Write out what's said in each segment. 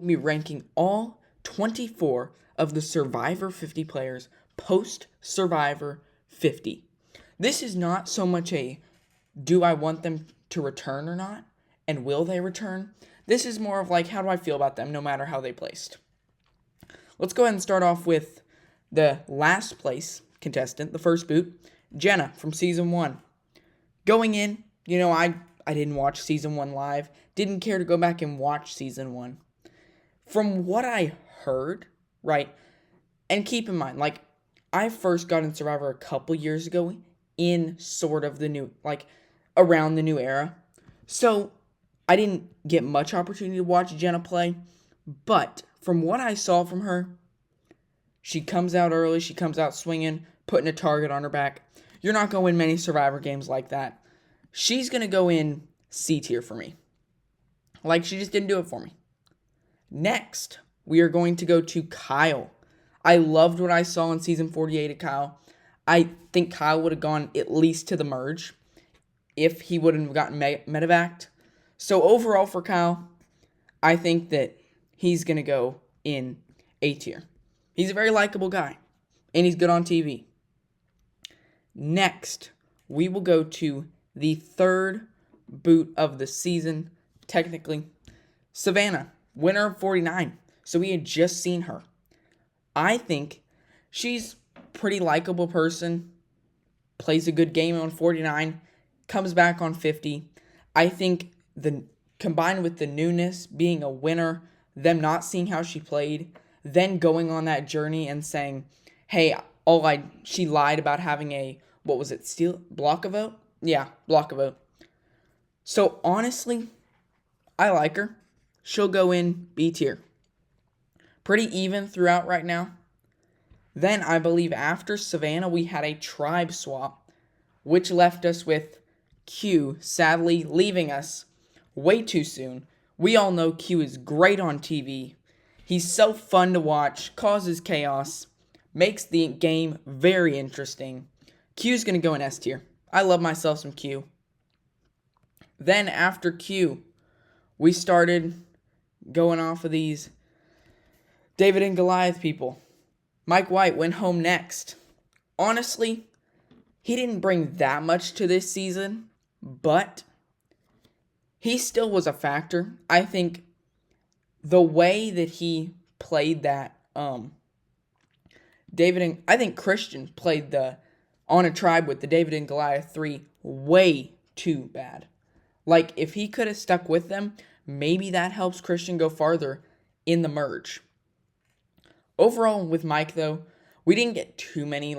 be ranking all 24 of the Survivor 50 players post Survivor 50. This is not so much a do I want them to return or not, and will they return? This is more of like, how do I feel about them no matter how they placed? Let's go ahead and start off with the last place contestant, the first boot, Jenna from Season 1. Going in, I didn't watch Season 1 live, didn't care to go back and watch Season 1. From what I heard, right, and keep in mind, like, I first got in Survivor a couple years ago in sort of the new, like, around the new era. So, I didn't get much opportunity to watch Jenna play, but from what I saw from her, she comes out early, she comes out swinging, putting a target on her back. You're not going to win many Survivor games like that. She's going to go in C tier for me. Like, she just didn't do it for me. Next, we are going to go to Kyle. I loved what I saw in Season 48 of Kyle. I think Kyle would have gone at least to the merge if he wouldn't have gotten medevaced. So overall for Kyle, I think that he's going to go in A tier. He's a very likable guy, and he's good on TV. Next, we will go to the third boot of the season, technically. Savannah, winner of 49. So we had just seen her. I think she's a pretty likable person, plays a good game on 49, comes back on 50. I think combined with the newness, being a winner, them not seeing how she played, then going on that journey and saying, hey, she lied about having a, block a vote? Yeah, block a vote. So honestly, I like her. She'll go in B tier. Pretty even throughout right now. Then I believe after Savannah, we had a tribe swap, which left us with Q sadly leaving us way too soon. We all know Q is great on TV. He's so fun to watch, causes chaos, makes the game very interesting. Q's going to go in S tier. I love myself some Q. Then after Q, we started going off of these David and Goliath people. Mike White went home next. Honestly, he didn't bring that much to this season, but he still was a factor. I think the way that he played that, I think Christian played the On a Tribe with the David and Goliath 3 way too bad. Like, if he could have stuck with them, maybe that helps Christian go farther in the merge. Overall, with Mike, though, we didn't get too many,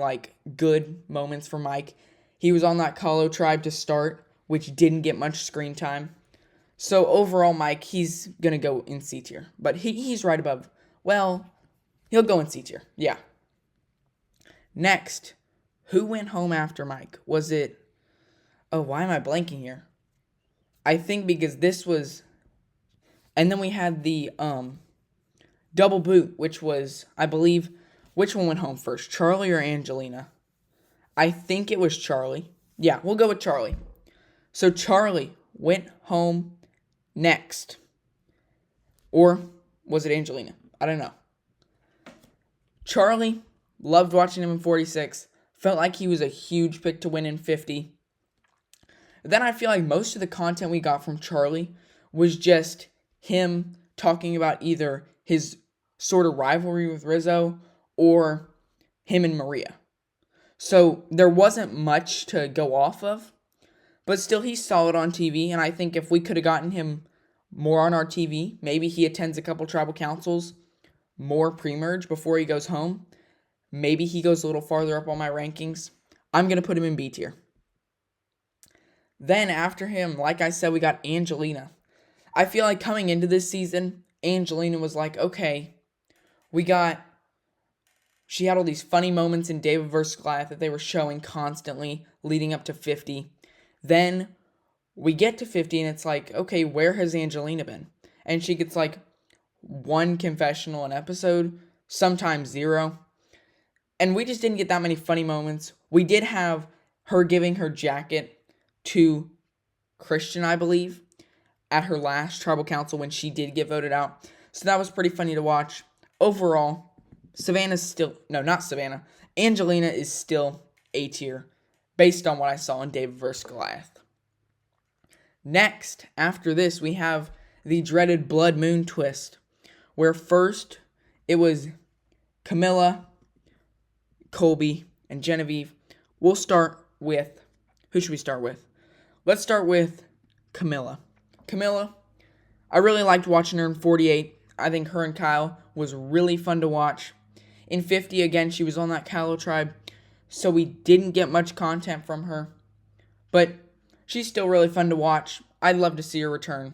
good moments for Mike. He was on that Kahlo tribe to start, which didn't get much screen time. So, overall, Mike, he's going to go in C tier. But he's right above. Well, he'll go in C tier. Yeah. Next, who went home after Mike? Was it... Oh, why am I blanking here? I think because this was... And then we had the double boot, which was, I believe... Which one went home first, Charlie or Angelina? I think it was Charlie. Yeah, we'll go with Charlie. So Charlie went home next. Or was it Angelina? I don't know. Charlie, loved watching him in 46. Felt like he was a huge pick to win in 50. Then I feel like most of the content we got from Charlie was just him talking about either his sort of rivalry with Rizzo or him and Maria. So there wasn't much to go off of, but still he's solid on TV, and I think if we could have gotten him more on our TV, maybe he attends a couple tribal councils, more pre-merge before he goes home, maybe he goes a little farther up on my rankings. I'm going to put him in B tier. Then after him, like I said, we got Angelina. I feel like coming into this season, Angelina was like, okay, she had all these funny moments in David vs. Goliath that they were showing constantly leading up to 50. Then we get to 50 and it's like, okay, where has Angelina been? And she gets one confessional an episode, sometimes 0. And we just didn't get that many funny moments. We did have her giving her jacket to Christian, I believe, at her last tribal council when she did get voted out. So that was pretty funny to watch. Overall, Angelina is still A tier based on what I saw in David vs. Goliath. Next, after this, we have the dreaded Blood Moon twist, where first it was Camilla, Colby, and Genevieve. We'll start with, who should we start with? Let's start with Camilla. Camilla, I really liked watching her in 48. I think her and Kyle was really fun to watch. In 50, again, she was on that Kylo tribe, so we didn't get much content from her. But she's still really fun to watch. I'd love to see her return.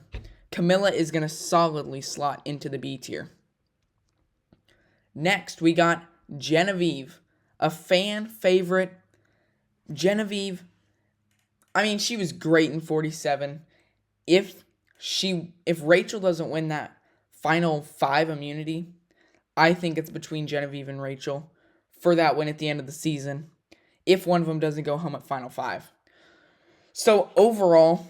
Camilla is going to solidly slot into the B tier. Next, we got Genevieve, a fan favorite. Genevieve, I mean, she was great in 47. If Rachel doesn't win that final 5 immunity, I think it's between Genevieve and Rachel for that win at the end of the season, if one of them doesn't go home at final 5. So overall,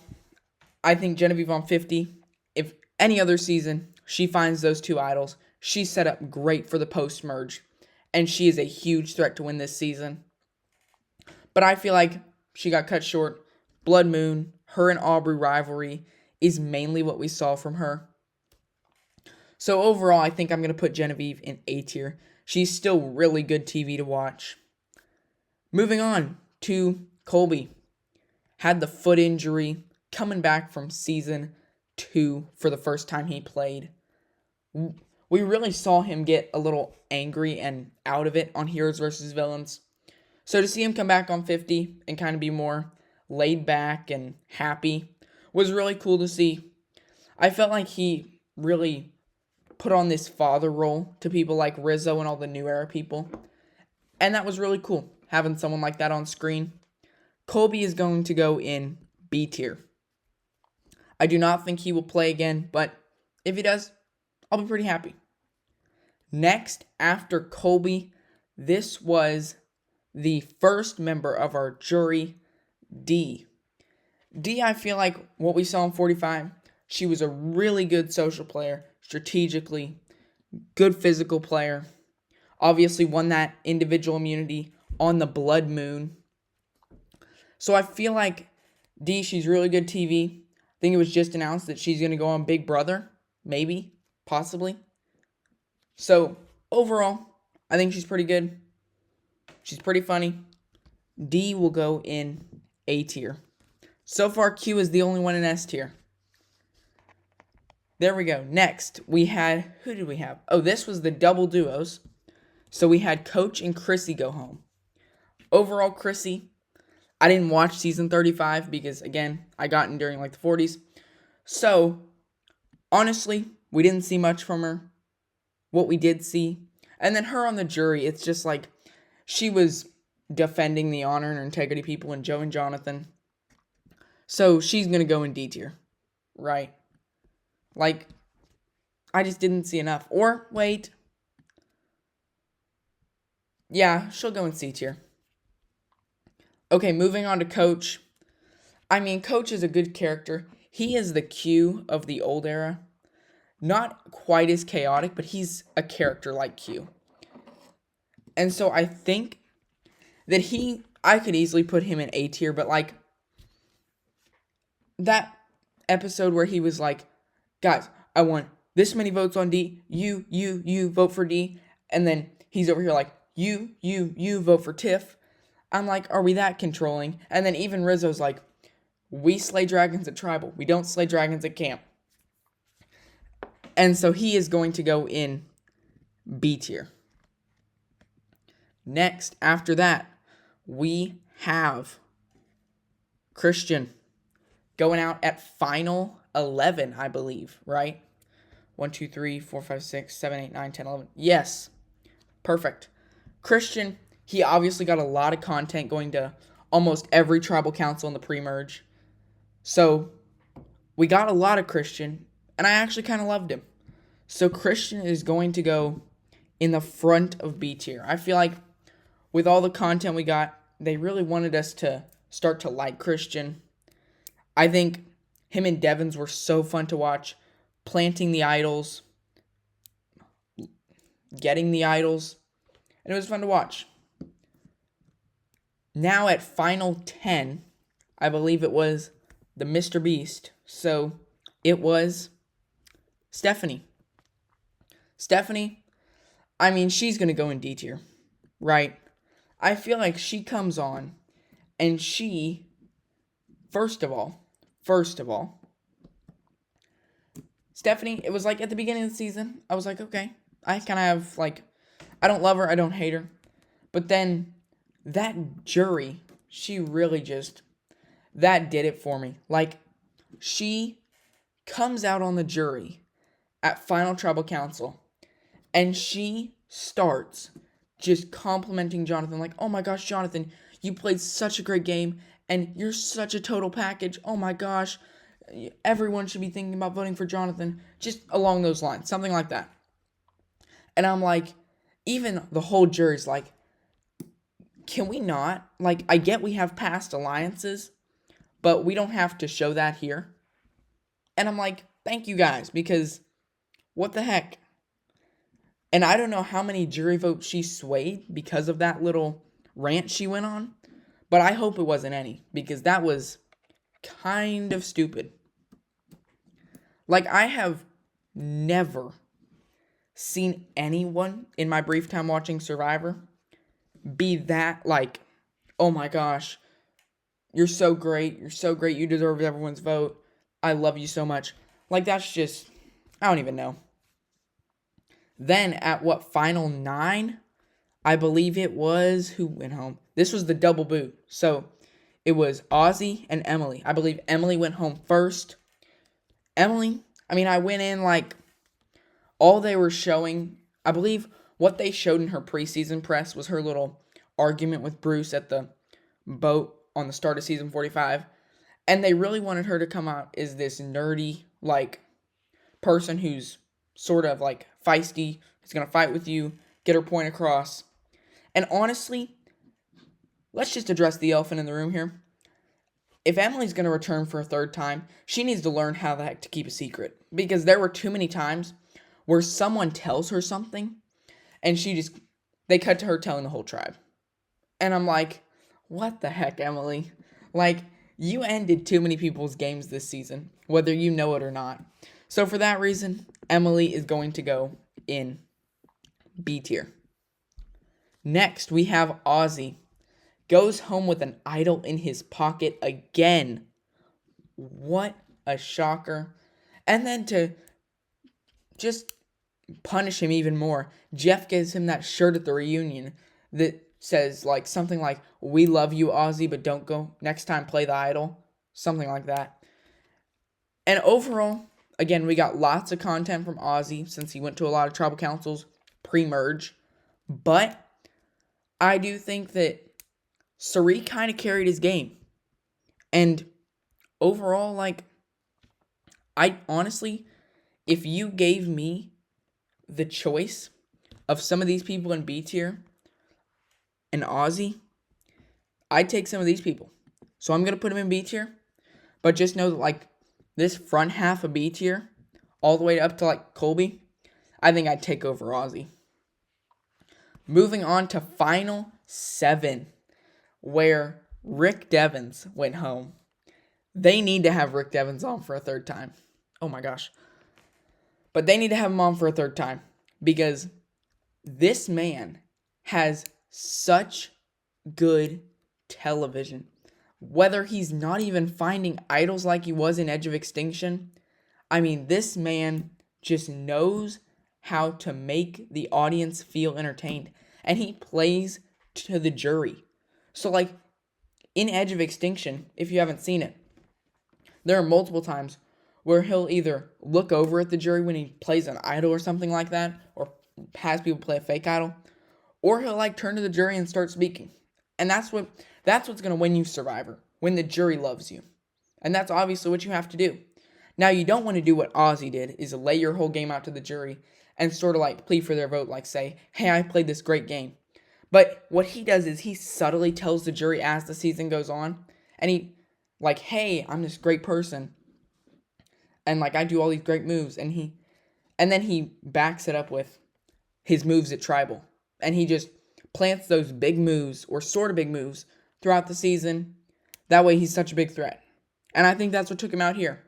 I think Genevieve on 50, if any other season she finds those 2 idols, she's set up great for the post-merge, and she is a huge threat to win this season. But I feel like she got cut short. Blood Moon, her and Aubrey rivalry is mainly what we saw from her. So overall, I think I'm going to put Genevieve in A tier. She's still really good TV to watch. Moving on to Colby. Had the foot injury, coming back from season 2 for the first time he played. We really saw him get a little angry and out of it on Heroes vs. Villains. So to see him come back on 50 and kind of be more laid back and happy was really cool to see. I felt like he really put on this father role to people like Rizzo and all the New Era people. And that was really cool, having someone like that on screen. Colby is going to go in B tier. I do not think he will play again, but if he does, I'll be pretty happy. Next, after Colby, this was the first member of our jury, D. D, I feel like what we saw in 45, she was a really good social player, strategically, good physical player. Obviously won that individual immunity on the Blood Moon. So I feel like D, she's really good TV. I think it was just announced that she's going to go on Big Brother. Maybe. Possibly. So, overall, I think she's pretty good. She's pretty funny. D will go in A tier. So far, Q is the only one in S tier. There we go. Next, we had... Who did we have? Oh, this was the double duos. So we had Coach and Chrissy go home. Overall, Chrissy... I didn't watch season 35 because, again, I got in during, like, the 40s. So, honestly, we didn't see much from her. What we did see. And then her on the jury, it's just like she was defending the honor and integrity people in Joe and Jonathan. So, she's going to go in D tier. Right? Like, I just didn't see enough. Or, wait. Yeah, she'll go in C tier. Okay, moving on to Coach. I mean, Coach is a good character. He is the Q of the old era. Not quite as chaotic, but he's a character like Q. And so I think that I could easily put him in A tier, but like, that episode where he was like, guys, I want this many votes on D, you, vote for D, and then he's over here like, you, vote for Tiff. I'm like, are we that controlling? And then even Rizzo's like, we slay dragons at tribal. We don't slay dragons at camp. And so he is going to go in B tier. Next, after that, we have Christian going out at final 11, I believe, right? 1, 2, 3, 4, 5, 6, 7, 8, 9, 10, 11. Yes. Perfect. Christian, he obviously got a lot of content going to almost every tribal council in the pre-merge. So, we got a lot of Christian, and I actually kind of loved him. So, Christian is going to go in the front of B tier. I feel like with all the content we got, they really wanted us to start to like Christian. I think him and Devins were so fun to watch, planting the idols, getting the idols, and it was fun to watch. Now at final 10, I believe it was the Mr. Beast. So it was Stephanie. Stephanie, I mean, she's going to go in D tier, right? I feel like she comes on and she, first of all, Stephanie, it was like at the beginning of the season, I was like, okay, I kind of have like, I don't love her, I don't hate her. But then that jury, she really just, that did it for me. Like, she comes out on the jury at Final Tribal Council and she starts just complimenting Jonathan, like, oh my gosh, Jonathan, you played such a great game and you're such a total package. Oh my gosh, everyone should be thinking about voting for Jonathan. Just along those lines, something like that. And I'm like, even the whole jury's like, can we not? Like, I get we have past alliances, but we don't have to show that here. And I'm like, thank you guys, because what the heck? And I don't know how many jury votes she swayed because of that little rant she went on, but I hope it wasn't any, because that was kind of stupid. Like, I have never seen anyone in my brief time watching Survivor be that like, oh my gosh, you're so great, you deserve everyone's vote, I love you so much. Like, that's just, I don't even know. Then at what, final 9? I believe it was, who went home? This was the double boot. So it was Ozzy and Emily. I believe Emily went home first. Emily, I mean, I went in like, all they were showing, I believe what they showed in her preseason press was her little argument with Bruce at the boat on the start of season 45. And they really wanted her to come out as this nerdy, like, person who's sort of, like, feisty, who's going to fight with you, get her point across. And honestly, let's just address the elephant in the room here. If Emily's going to return for a third time, she needs to learn how the heck to keep a secret. Because there were too many times where someone tells her something, and they cut to her telling the whole tribe. And I'm like, what the heck, Emily? Like, you ended too many people's games this season, whether you know it or not. So for that reason, Emily is going to go in B tier. Next, we have Ozzy. Goes home with an idol in his pocket again. What a shocker. And then to just punish him even more, Jeff gives him that shirt at the reunion that says like something like, we love you, Ozzy, but don't go next time, play the idol. Something like that. And overall, again, we got lots of content from Ozzy since he went to a lot of tribal councils pre-merge. But I do think that Cirie kind of carried his game. And overall, like, I honestly, if you gave me the choice of some of these people in B tier and Ozzy, I'd take some of these people. So I'm going to put him in B tier. But just know that, like, this front half of B tier, all the way up to, like, Colby, I think I'd take over Ozzy. Moving on to final 7, where Rick Devens went home. They need to have Rick Devens on for a third time. Oh my gosh. But they need to have him on for a third time, because this man has such good television. Whether he's not even finding idols like he was in Edge of Extinction, I mean, this man just knows how to make the audience feel entertained. And he plays to the jury. So, like, in Edge of Extinction, if you haven't seen it, there are multiple times where he'll either look over at the jury when he plays an idol or something like that, or has people play a fake idol, or he'll, like, turn to the jury and start speaking. And that's what's going to win you Survivor, when the jury loves you. And that's obviously what you have to do. Now, you don't want to do what Ozzy did, is lay your whole game out to the jury and sort of like plead for their vote, like say, hey, I played this great game. But what he does is he subtly tells the jury as the season goes on, and he, like, hey, I'm this great person, and like I do all these great moves, and then he backs it up with, his moves at Tribal. And he just plants those big moves, or sort of big moves, throughout the season. That way he's such a big threat. And I think that's what took him out here.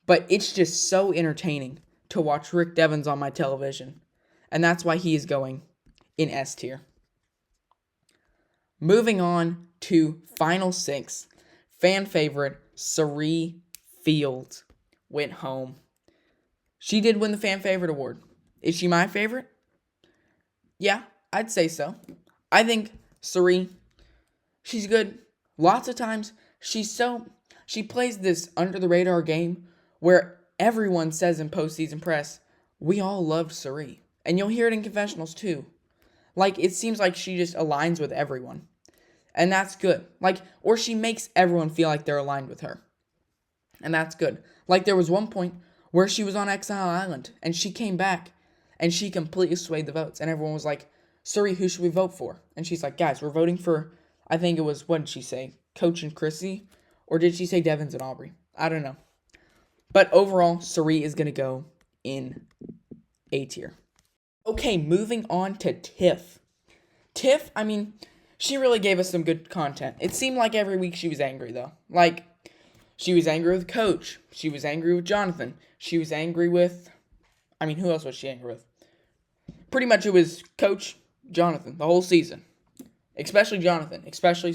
But it's just so entertaining to watch Rick Devens on my television. And that's why he is going in S tier. Moving on to Final 6. Fan favorite, Cirie Fields went home. She did win the fan favorite award. Is she my favorite? Yeah, I'd say so. I think Cirie, she's good. Lots of times, she plays this under the radar game where everyone says in postseason press, we all loved Cirie. And you'll hear it in confessionals too. Like, it seems like she just aligns with everyone. And that's good. Like, or she makes everyone feel like they're aligned with her. And that's good. Like, there was one point where she was on Exile Island, and she came back, and she completely swayed the votes. And everyone was like, Cirie, who should we vote for? And she's like, guys, we're voting for, I think it was, what did she say? Coach and Chrissy? Or did she say Devens and Aubrey? I don't know. But overall, Cirie is going to go in A tier. Okay, moving on to Tiff. Tiff, I mean, she really gave us some good content. It seemed like every week she was angry, though. Like, she was angry with Coach. She was angry with Jonathan. She was angry with, I mean, who else was she angry with? Pretty much it was Coach, Jonathan, the whole season. Especially Jonathan. Especially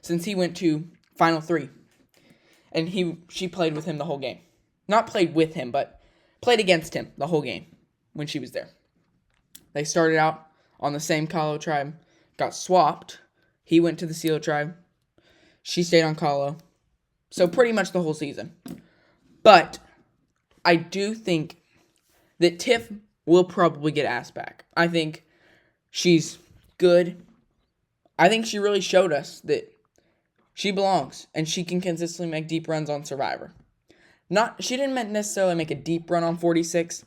since he went to Final 3. And she played with him the whole game. Not played with him, but played against him the whole game when she was there. They started out on the same Kahlo tribe, got swapped. He went to the Seal tribe. She stayed on Kahlo. So pretty much the whole season. But I do think that Tiff will probably get asked back. I think she's good. I think she really showed us that she belongs and she can consistently make deep runs on Survivor. She didn't necessarily make a deep run on 46,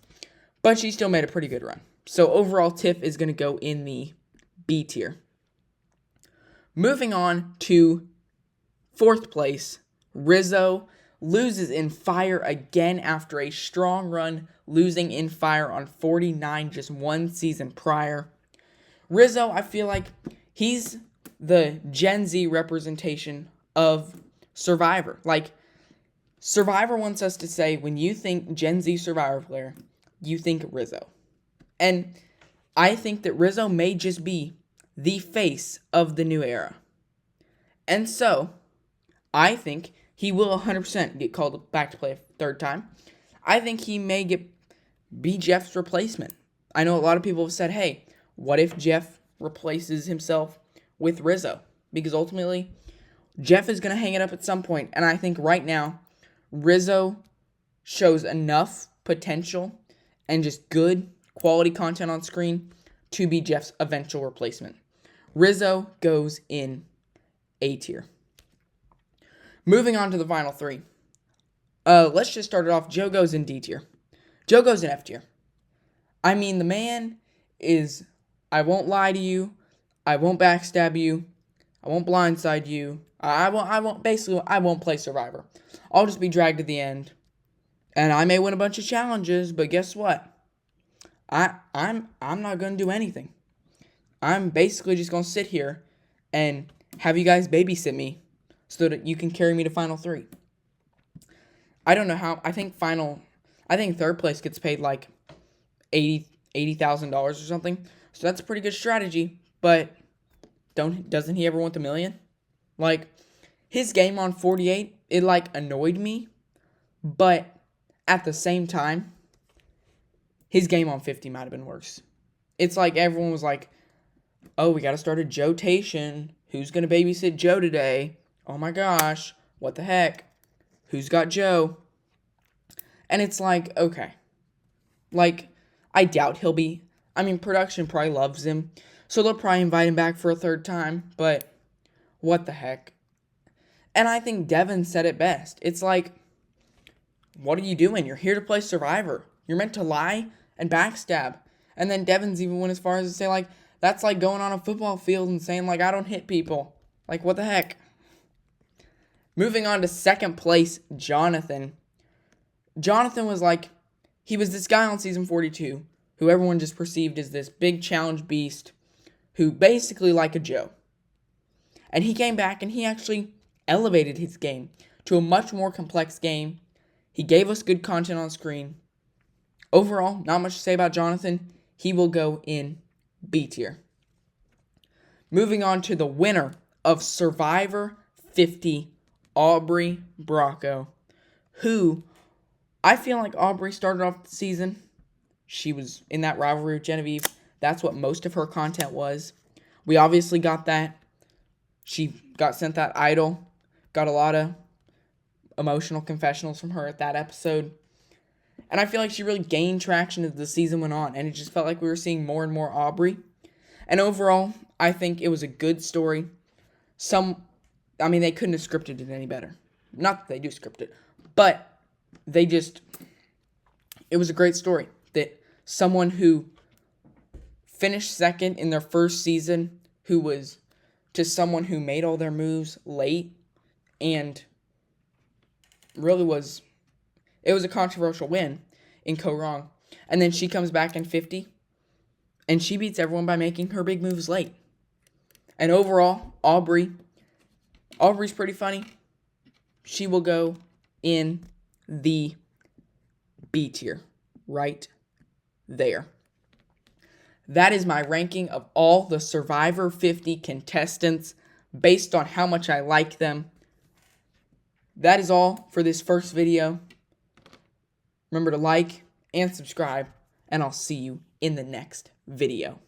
but she still made a pretty good run. So overall, Tiff is going to go in the B tier. Moving on to 4th place, Rizzo loses in Fire again after a strong run, losing in Fire on 49 just one season prior. Rizzo, I feel like he's the Gen Z representation of Survivor. Like, Survivor wants us to say, when you think Gen Z Survivor player, you think Rizzo. And I think that Rizzo may just be the face of the new era. And so, I think he will 100% get called back to play a third time. I think he may be Jeff's replacement. I know a lot of people have said, hey, what if Jeff replaces himself with Rizzo? Because ultimately, Jeff is going to hang it up at some point. And I think right now, Rizzo shows enough potential and just good quality content on screen to be Jeff's eventual replacement. Rizzo goes in A tier. Moving on to the final 3. Let's just start it off. Joe goes in D tier. Joe goes in F tier. I mean, the man is, I won't lie to you. I won't backstab you. I won't blindside you. I won't play Survivor. I'll just be dragged to the end. And I may win a bunch of challenges, but guess what? I'm not going to do anything. I'm basically just going to sit here and have you guys babysit me so that you can carry me to Final 3. I don't know how. I think 3rd place gets paid like $80,000 or something. So that's a pretty good strategy. But doesn't he ever want the million? Like, his game on 48, it like annoyed me. But at the same time, his game on 50 might have been worse. It's like everyone was like, oh, we got to start a Joe-tation. Who's going to babysit Joe today? Oh my gosh, what the heck? Who's got Joe? And it's like, okay. Like, I doubt he'll be. I mean, production probably loves him. So they'll probably invite him back for a third time. But what the heck? And I think Devin said it best. It's like, what are you doing? You're here to play Survivor. You're meant to lie and backstab. And then Devin's even went as far as to say, like, that's like going on a football field and saying, like, I don't hit people. Like, what the heck? Moving on to 2nd place, Jonathan. Jonathan was like, he was this guy on season 42 who everyone just perceived as this big challenge beast, who basically like a Joe. And he came back and he actually elevated his game to a much more complex game. He gave us good content on screen. Overall, not much to say about Jonathan. He will go in B tier. Moving on to the winner of Survivor 50, Aubrey Bracco, who I feel like Aubrey started off the season. She was in that rivalry with Genevieve. That's what most of her content was. We obviously got that. She got sent that idol. Got a lot of emotional confessionals from her at that episode. And I feel like she really gained traction as the season went on. And it just felt like we were seeing more and more Aubrey. And overall, I think it was a good story. They couldn't have scripted it any better. Not that they do script it. But it was a great story. That someone who finished second in their first season, who was to someone who made all their moves late, and really it was a controversial win in Kaoh Rong. And then she comes back in 50, and she beats everyone by making her big moves late. And overall, Aubrey's pretty funny. She will go in the B tier, right there. That is my ranking of all the Survivor 50 contestants based on how much I like them. That is all for this first video. Remember to like and subscribe, and I'll see you in the next video.